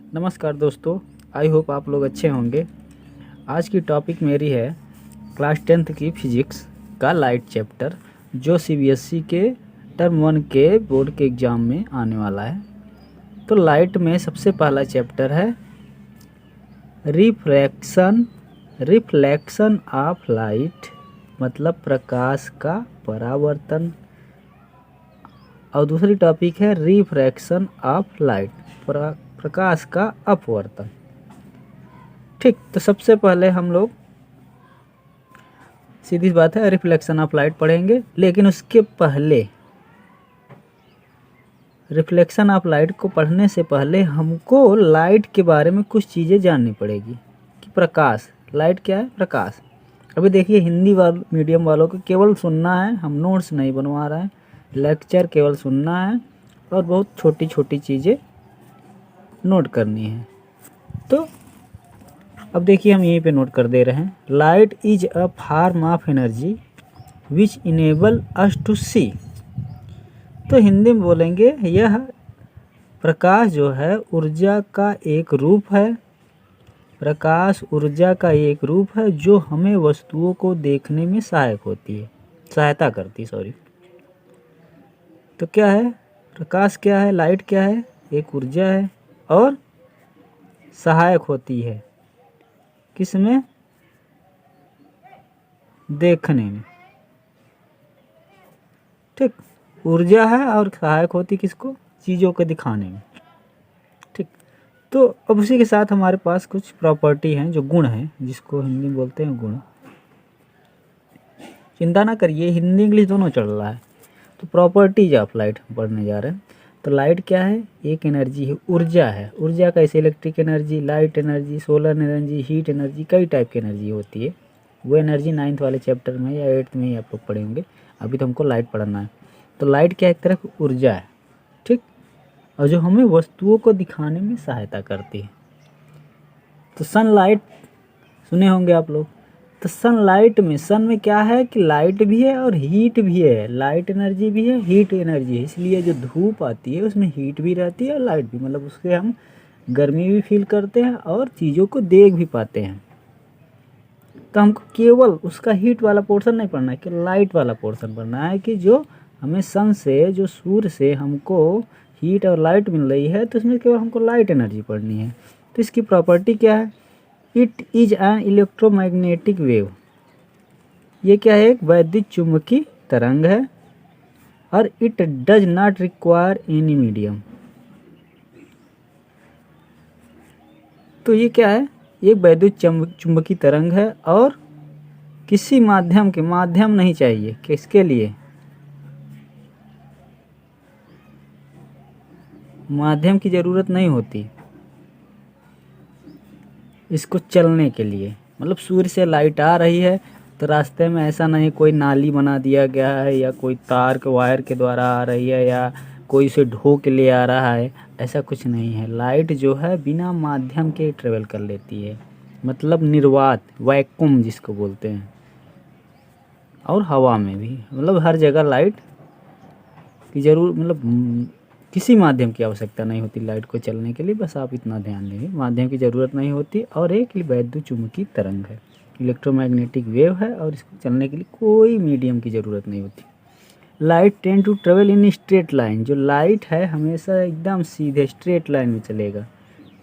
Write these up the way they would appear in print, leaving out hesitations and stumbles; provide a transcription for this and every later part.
नमस्कार दोस्तों, I hope आप लोग अच्छे होंगे। आज की टॉपिक मेरी है क्लास 10th की फिजिक्स का लाइट चैप्टर, जो सीबीएसई के टर्म 1 के बोर्ड के एग्ज़ाम में आने वाला है। तो लाइट में सबसे पहला चैप्टर है रिफ्लेक्शन ऑफ लाइट, मतलब प्रकाश का परावर्तन। और दूसरी टॉपिक है रिफ्रैक्शन ऑफ लाइट, प्रकाश का अपवर्तन। ठीक, तो सबसे पहले हम लोग सीधी बात है रिफ्लेक्शन ऑफ लाइट पढ़ेंगे, लेकिन उसके पहले रिफ्लेक्शन ऑफ लाइट को पढ़ने से पहले हमको लाइट के बारे में कुछ चीज़ें जाननी पड़ेगी कि प्रकाश, लाइट क्या है, प्रकाश। अभी देखिए, हिंदी मीडियम वालों को केवल सुनना है, हम नोट्स नहीं बनवा रहे हैं, लेक्चर केवल सुनना है और बहुत छोटी छोटी चीज़ें नोट करनी है। तो अब देखिए, हम यहीं पे नोट कर दे रहे हैं, light is a form of energy which enable us to see. तो हिंदी में बोलेंगे, यह प्रकाश जो है ऊर्जा का एक रूप है, प्रकाश ऊर्जा का एक रूप है जो हमें वस्तुओं को देखने में सहायता करती है। तो क्या है प्रकाश, क्या है लाइट, क्या है, एक ऊर्जा है और सहायक होती है किसमें, देखने में। ठीक, ऊर्जा है और सहायक होती किसको, चीज़ों को दिखाने में। ठीक, तो अब उसी के साथ हमारे पास कुछ प्रॉपर्टी हैं, जो गुण हैं, जिसको हिंदी में बोलते हैं गुण। चिंता ना करिए, हिंदी इंग्लिश दोनों चल रहा है। तो प्रॉपर्टीज ऑफ लाइट पढ़ने जा रहे हैं। तो लाइट क्या है, एक एनर्जी है, ऊर्जा है। ऊर्जा कैसे, electric energy, light energy, solar energy, heat energy, कई टाइप की एनर्जी होती है। वो एनर्जी 9th वाले चैप्टर में या 8th में ही आप लोग पढ़े होंगे। अभी तो हमको लाइट पढ़ना है। तो लाइट क्या, एक तरह की ऊर्जा है, ठीक, और जो हमें वस्तुओं को दिखाने में सहायता करती है। तो सनलाइट सुने होंगे आप लोग। तो सनलाइट में, सन में क्या है कि लाइट भी है और हीट भी है, लाइट एनर्जी भी है, हीट एनर्जी है। इसलिए जो धूप आती है उसमें हीट भी रहती है और लाइट भी, मतलब उससे हम गर्मी भी फील करते हैं और चीज़ों को देख भी पाते हैं। तो हमको केवल उसका हीट वाला पोर्शन नहीं पढ़ना है, कि लाइट वाला पोर्शन पढ़ना है, कि जो हमें सन से, जो सूर्य से हमको हीट और लाइट मिल रही है, तो उसमें केवल हमको लाइट एनर्जी पढ़नी है। तो इसकी प्रॉपर्टी क्या है, it is an electromagnetic wave. ये क्या है, एक वैद्युत चुंबकीय तरंग है और it does not require any medium. तो ये क्या है, एक वैद्युत चुंबकीय तरंग है और किसी माध्यम नहीं चाहिए, किसके लिए, माध्यम की जरूरत नहीं होती इसको चलने के लिए। मतलब सूर्य से लाइट आ रही है तो रास्ते में ऐसा नहीं कोई नाली बना दिया गया है या कोई तार के वायर के द्वारा आ रही है या कोई उसे ढो के ले आ रहा है, ऐसा कुछ नहीं है। लाइट जो है बिना माध्यम के ट्रेवल कर लेती है, मतलब निर्वात, वैक्यूम जिसको बोलते हैं। और हवा में भी, मतलब हर जगह लाइट की मतलब किसी माध्यम की आवश्यकता नहीं होती लाइट को चलने के लिए। बस आप इतना ध्यान देंगे, माध्यम की ज़रूरत नहीं होती। और एक वैद्युत चुंबकीय तरंग है, इलेक्ट्रोमैग्नेटिक वेव है, और इसको चलने के लिए कोई मीडियम की ज़रूरत नहीं होती। Light tend to travel in straight line. जो लाइट है हमेशा एकदम सीधे स्ट्रेट लाइन में चलेगा,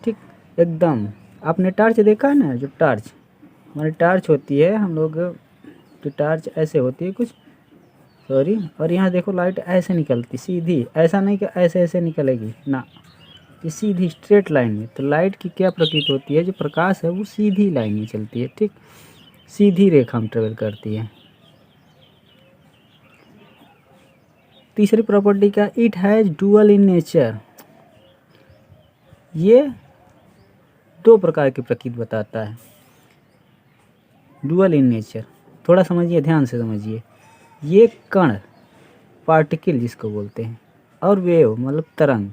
ठीक, एकदम। आपने टार्च देखा है ना, जो टार्च हमारी टार्च होती है, हम लोग जो टार्च ऐसे होती है कुछ, सॉरी, और यहाँ देखो लाइट ऐसे निकलती सीधी, ऐसा नहीं कि ऐसे ऐसे निकलेगी ना, ये सीधी स्ट्रेट लाइन में। तो लाइट की क्या प्रतीत होती है, जो प्रकाश है वो सीधी लाइन में चलती है, ठीक, सीधी रेखा में ट्रेवल करती है। तीसरी प्रॉपर्टी का, it has dual in nature. ये दो प्रकार की प्रकृति बताता है, डुअल इन नेचर। थोड़ा समझिए, ध्यान से समझिए। ये कण, पार्टिकल जिसको बोलते हैं, और वेव मतलब तरंग,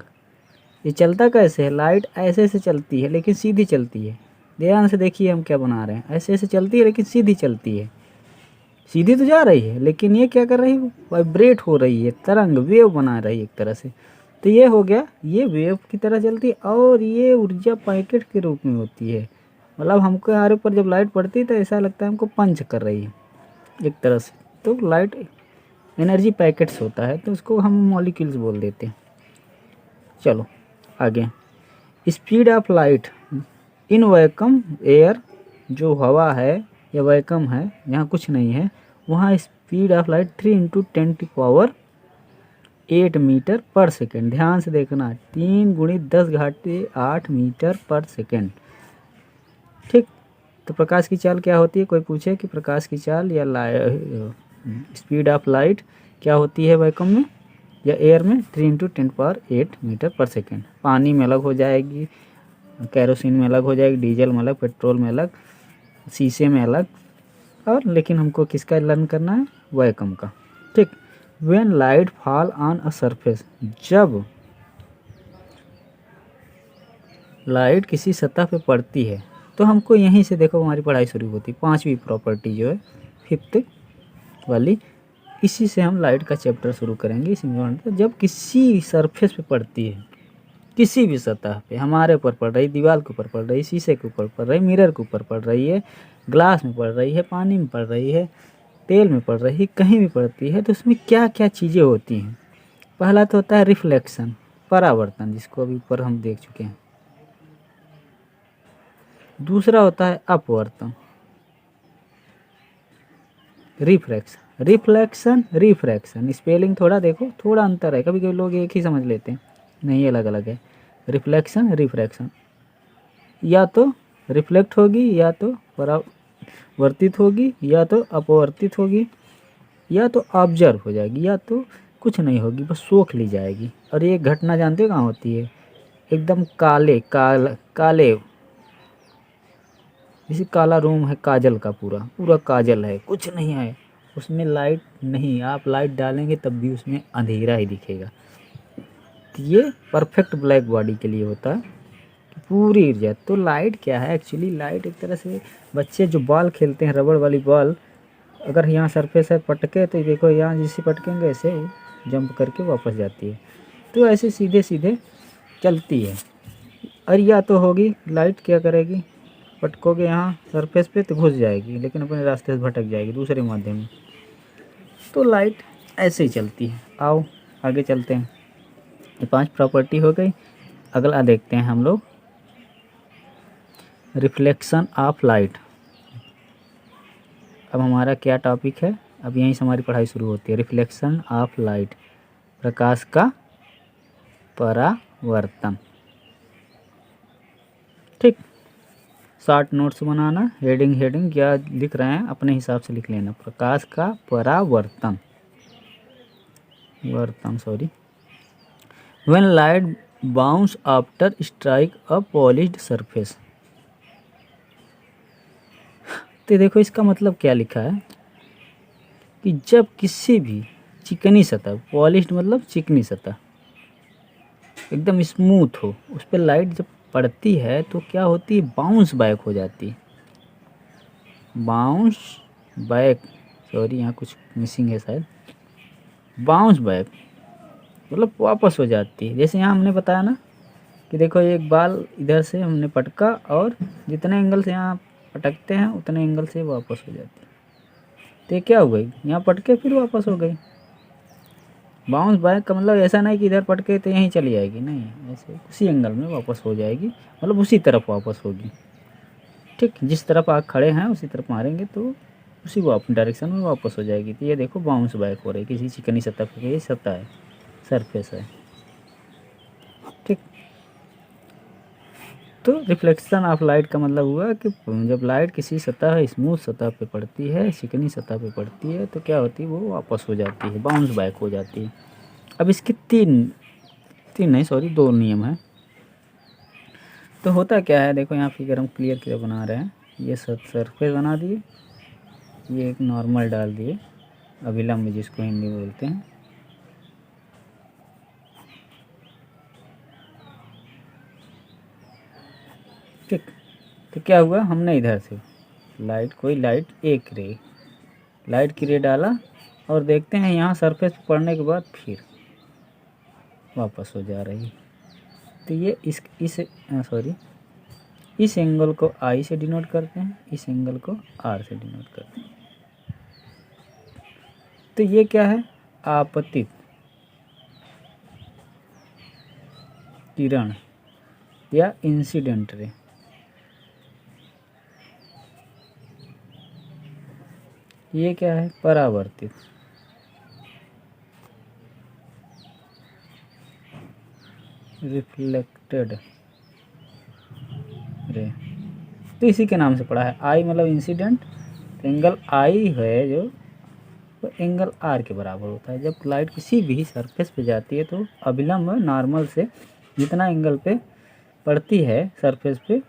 ये चलता कैसे है, लाइट ऐसे से चलती है लेकिन सीधी चलती है। ध्यान से देखिए हम क्या बना रहे हैं, ऐसे ऐसे चलती है लेकिन सीधी चलती है, सीधी तो जा रही है लेकिन ये क्या कर रही है, वाइब्रेट हो रही है, तरंग वेव बना रही है एक तरह से। तो ये हो गया, ये वेव की तरह चलती है और ये ऊर्जा पैकेट के रूप में होती है। मतलब हमको हमारे ऊपर जब लाइट पड़ती है तो ऐसा लगता है हमको पंच कर रही है एक तरह से। तो लाइट एनर्जी पैकेट्स होता है, तो उसको हम मॉलिक्यूल्स बोल देते हैं। चलो आगे, speed of light in vacuum air, जो हवा है या वैक्यूम है जहाँ कुछ नहीं है, वहाँ स्पीड ऑफ लाइट 3 × 10⁸ मीटर पर सेकेंड। ध्यान से देखना, 3 × 10⁸ मीटर पर सेकेंड। ठीक, तो प्रकाश की चाल क्या होती है? कोई पूछे कि प्रकाश की चाल या स्पीड ऑफ लाइट क्या होती है वैक्यूम में या एयर में? 3 × 10⁸ मीटर पर सेकेंड। पानी में अलग हो जाएगी, कैरोसिन में अलग हो जाएगी, डीजल में अलग, पेट्रोल में अलग, शीशे में अलग। और लेकिन हमको किसका लर्न करना है? वैक्यूम का। ठीक, when light fall on a surface, जब लाइट किसी सतह पे पड़ती है, तो हमको यहीं से देखो हमारी पढ़ाई शुरू होती है। 5वीं प्रॉपर्टी जो है 5th वाली, इसी से हम लाइट का चैप्टर शुरू करेंगे। इसी में जब किसी सरफेस पे पड़ती है, किसी भी सतह पे, हमारे ऊपर पड़ रही, दीवार के ऊपर पड़ रही, शीशे के ऊपर पड़ रही, मिरर के ऊपर पड़ रही है, ग्लास में पड़ रही है, पानी में पड़ रही है, तेल में पड़ रही है, कहीं भी पड़ती है, तो उसमें क्या क्या चीज़ें होती हैं? पहला तो होता है रिफ्लेक्शन, परावर्तन, जिसको अभी ऊपर हम देख चुके हैं। दूसरा होता है अपवर्तन, रिफ्रैक्शन। रिफ्लेक्शन, रिफ्रैक्शन, स्पेलिंग थोड़ा देखो, थोड़ा अंतर है, कभी कभी लोग एक ही समझ लेते हैं, नहीं अलग अलग है। रिफ्लेक्शन, रिफ्रैक्शन, या तो रिफ्लेक्ट होगी, या तो परावर्तित होगी, या तो अपवर्तित होगी, या तो ऑब्जर्व हो जाएगी, या तो कुछ नहीं होगी, बस सोख ली जाएगी। और ये घटना जानते हो कहाँ होती है? एकदम काले, जैसे काला रूम है काजल का, पूरा पूरा काजल है, कुछ नहीं है उसमें, लाइट नहीं, आप लाइट डालेंगे तब भी उसमें अंधेरा ही दिखेगा। तो ये परफेक्ट ब्लैक बॉडी के लिए होता है कि पूरी ऊर्जा। तो लाइट क्या है एक्चुअली? लाइट एक तरह से, बच्चे जो बॉल खेलते हैं, रबड़ वाली बॉल, अगर यहाँ सरफेस है पटके, तो देखो यहाँ जैसे पटकेंगे ऐसे जंप करके वापस जाती है। तो ऐसे सीधे सीधे चलती है। और या तो होगी, लाइट क्या करेगी? पटकोगे यहाँ सरफेस पे तो घुस जाएगी, लेकिन अपने रास्ते से भटक जाएगी दूसरे माध्यम में। तो लाइट ऐसे ही चलती है। आओ आगे चलते हैं। ये 5 प्रॉपर्टी हो गई। अगला देखते हैं हम लोग, रिफ्लेक्शन ऑफ लाइट। अब हमारा क्या टॉपिक है? अब यहीं से हमारी पढ़ाई शुरू होती है। रिफ्लेक्शन ऑफ लाइट, प्रकाश का परावर्तन। ठीक, शॉर्ट नोट्स बनाना, हेडिंग क्या लिख रहे हैं अपने हिसाब से लिख लेना। प्रकाश का परावर्तन, when light bounce after strike a polished surface. तो देखो इसका मतलब क्या लिखा है कि जब किसी भी चिकनी सतह, पॉलिश्ड मतलब चिकनी सतह, एकदम स्मूथ हो, उस पर लाइट जब पड़ती है तो क्या होती है? बाउंस बैक हो जाती है। बाउंस बैक, सॉरी यहाँ कुछ मिसिंग है शायद। बाउंस बैक मतलब वापस हो जाती है। जैसे यहाँ हमने बताया ना कि देखो एक बाल इधर से हमने पटका, और जितने एंगल से यहाँ पटकते हैं उतने एंगल से वापस हो जाती है। तो ये क्या हो गई? यहाँ पटके फिर वापस हो गई। बाउंस बैक का मतलब ऐसा नहीं कि इधर पटके तो यहीं चली जाएगी, नहीं, ऐसे उसी एंगल में वापस हो जाएगी, मतलब उसी तरफ वापस होगी। ठीक, जिस तरफ आप खड़े हैं उसी तरफ मारेंगे तो उसी डायरेक्शन में वापस हो जाएगी। तो ये देखो बाउंस बैक हो रही है किसी चिकनी सतह पर, ये सतह है, सरफेस है। ठीक, तो रिफ्लेक्शन ऑफ लाइट का मतलब हुआ कि जब लाइट किसी सतह, स्मूथ सतह पे पड़ती है, चिकनी सतह पे पड़ती है, तो क्या होती है? वो वापस हो जाती है, बाउंस बैक हो जाती है। अब इसके तीन नहीं सॉरी 2 नियम हैं। तो होता क्या है, देखो यहाँ फिगर हम क्लियर बना रहे हैं। ये सरफेस बना दिए, ये एक नॉर्मल डाल दिए, अभिलंब जिसको हिंदी में बोलते हैं। ठीक, तो क्या हुआ? हमने इधर से लाइट की रे डाला, और देखते हैं यहाँ सरफेस पर पड़ने के बाद फिर वापस हो जा रही है। तो ये इस एंगल को आई से डिनोट करते हैं, इस एंगल को आर से डिनोट करते हैं। तो ये क्या है, आपतित किरण या इंसिडेंट रे। ये क्या है, परावर्तित रिफ्लेक्टेड रे। तो इसी के नाम से पढ़ा है। आई मतलब इंसिडेंट, एंगल आई है जो तो एंगल आर के बराबर होता है। जब लाइट किसी भी सरफेस पे जाती है तो अभिलंब नॉर्मल से जितना एंगल पे पड़ती है सरफेस पे,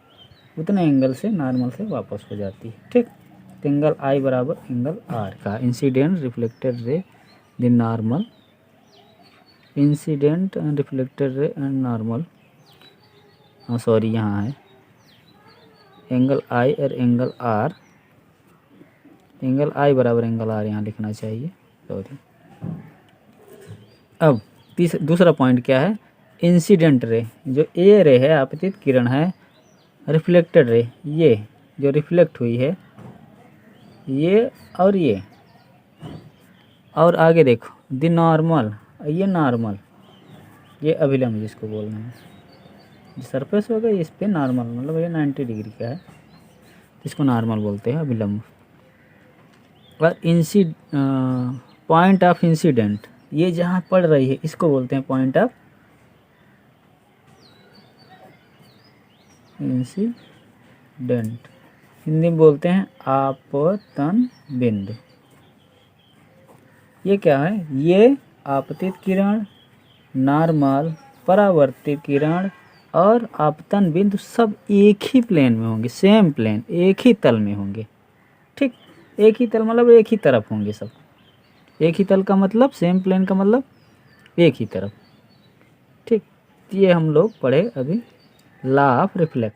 उतने एंगल से नॉर्मल से वापस हो जाती है। ठीक, तो एंगल आई बराबर एंगल आर का incident reflected ray the normal, incident and reflected ray and normal, sorry यहाँ है एंगल आई और एंगल आर, एंगल आई बराबर एंगल आर यहाँ लिखना चाहिए, सॉरी। अब दूसरा पॉइंट क्या है, इंसिडेंट रे, जो ए रे है आपतित किरण है, रिफ्लेक्टेड रे ये जो रिफ्लेक्ट हुई है, ये और आगे देखो द नॉर्मल, ये नॉर्मल, ये अभिलंब जिसको बोल रहे हैं, जो सरफेस होगा इस पे नॉर्मल मतलब ये 90 डिग्री का है, इसको नॉर्मल बोलते हैं अभिलंब। और पॉइंट ऑफ इंसिडेंट, ये जहाँ पड़ रही है इसको बोलते हैं पॉइंट ऑफ इंसिडेंट, हिंदी में बोलते हैं आपतन बिंदु। ये क्या है, ये आपतित किरण, नॉर्मल, परावर्तित किरण और आपतन बिंदु सब एक ही प्लेन में होंगे, सेम प्लेन, एक ही तल में होंगे। ठीक, एक ही तल मतलब एक ही तरफ होंगे सब, एक ही तल का मतलब सेम प्लेन का मतलब एक ही तरफ। ठीक, ये हम लोग पढ़े अभी लॉ ऑफ रिफ्लेक्शन।